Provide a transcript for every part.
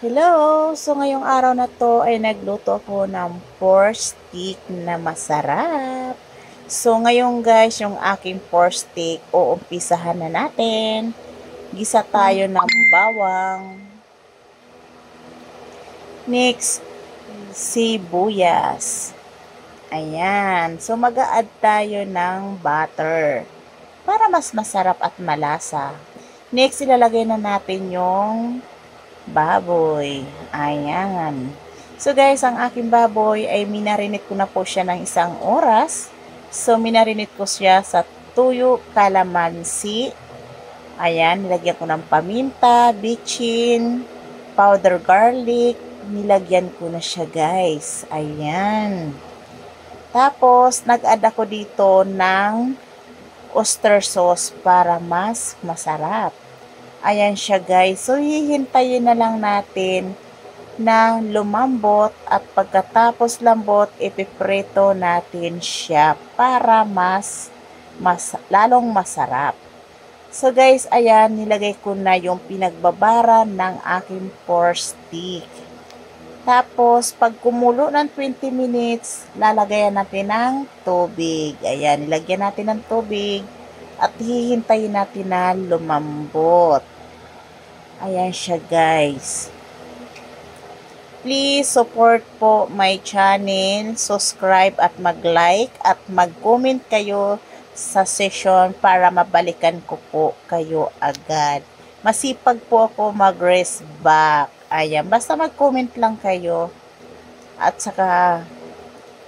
Hello! So ngayong araw na to ay nagluto ako ng pork stick na masarap. So ngayon guys, yung aking pork stick, uumpisahan na natin. Gisa tayo ng bawang. Next, sibuyas. Ayan. So mag-a-add tayo ng butter para mas masarap at malasa. Next, ilalagay na natin yung baboy. Ayan. So guys, ang aking baboy ay minarinate ko na po siya ng 1 oras. So minarinate ko siya sa tuyo, kalamansi. Ayan, nilagyan ko ng paminta, bitchin, powder garlic. Nilagyan ko na siya guys. Ayan. Tapos, nag-add ako dito ng oyster sauce para mas masarap. Ayan siya guys. So, hihintayin na lang natin na lumambot at pagkatapos lambot, ipiprito natin siya para lalong masarap. So guys, ayan, nilagay ko na yung pinagbabara ng aking pork stick. Tapos, pag kumulo ng 20 minutes, lalagayan natin ng tubig. Ayan, nilagyan natin ng tubig at hihintayin natin na lumambot. Ayan siya guys. Please support po my channel, subscribe at mag-like at mag-comment kayo sa session para mabalikan ko po kayo agad. Masipag po ako mag-rest back. Ayan, basta mag-comment lang kayo at saka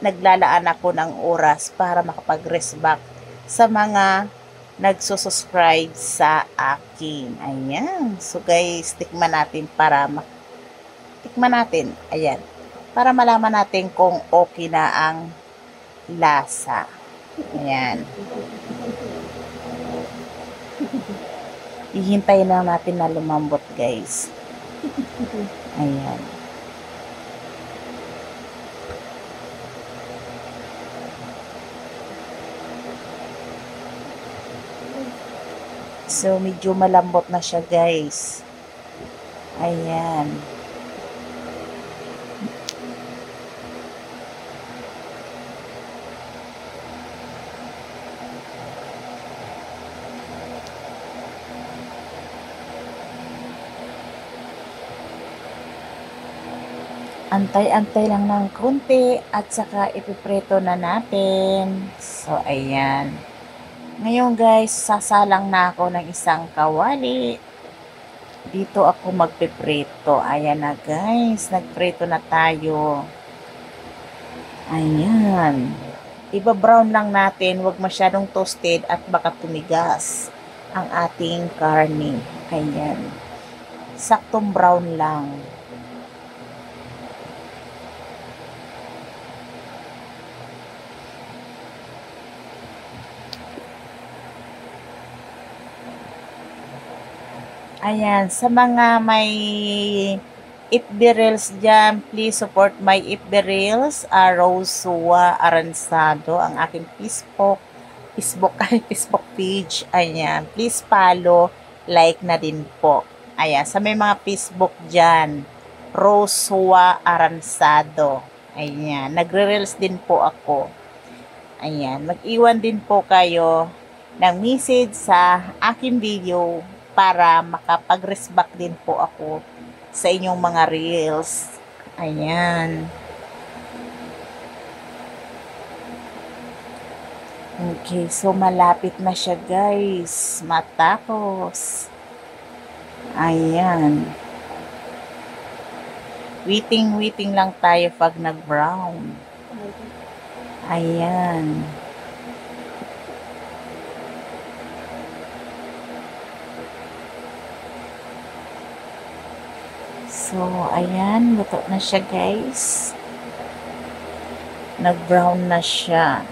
naglalaan ako ng oras para makapag-rest back sa mga nagsusubscribe sa akin. Ayan. So guys, tikman natin. Ayan. Para malaman natin kung okay na ang lasa. Ayan. Ihintayin lang natin na lumambot guys. Ayan. So, medyo malambot na siya, guys. Ayan. Antay-antay lang ng konti at saka ipiprito na natin. So, ayan. Ngayon guys, sasalang na ako ng isang kawali. Dito ako magpiprito. Ayan na guys, nagprito na tayo. Ayan. Iba-brown lang natin, huwag masyadong toasted at baka tumigas ang ating karne. Ayan. Saktong brown lang. Ayan, sa mga may FB Reels dyan, please support my FB Reels, Rosua Aransado, ang aking Facebook page. Ayan, please follow, like na din po. Ayan, sa may mga Facebook dyan, Rosua Aransado. Ayan, nagre-reels din po ako. Ayan, mag-iwan din po kayo ng message sa aking video para makapag-respect din po ako sa inyong mga reels. Ayan. Okay, so malapit na siya guys. Matapos. Ayan. Waiting lang tayo pag nag-brown. Ayan. So, ayan, luto na siya guys. Nag-brown na siya.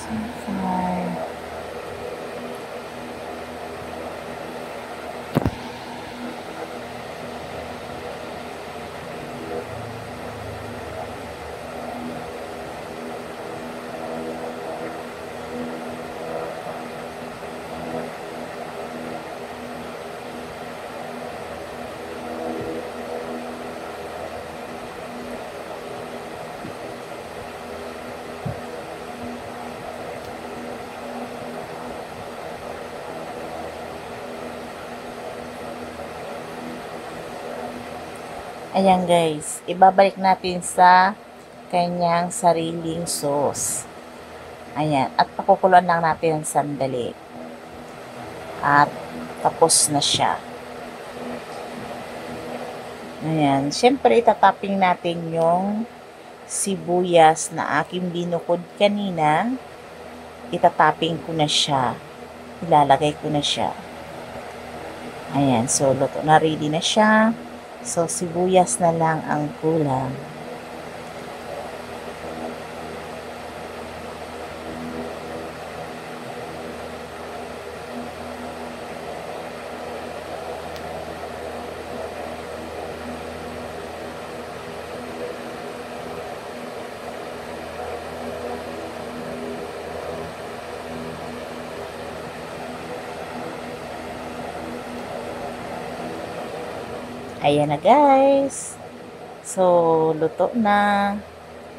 Fine. Ayan guys, ibabalik natin sa kanyang sariling sauce. Ayan, at pakukuluan lang natin ng sandali. At tapos na siya. Ayan, syempre itatapping natin yung sibuyas na aking binukod kanina. Itatapping ko na siya. Ilalagay ko na siya. Ayan, so luto na, ready na siya. So, sibuyas na lang ang kulang. Ayan na guys. So, luto na.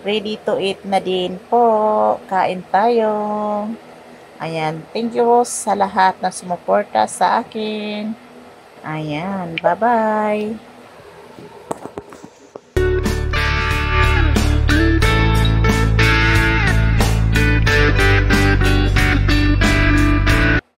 Ready to eat na din po. Kain tayo. Ayan. Thank you sa lahat na sumuporta sa akin. Ayan. Bye-bye.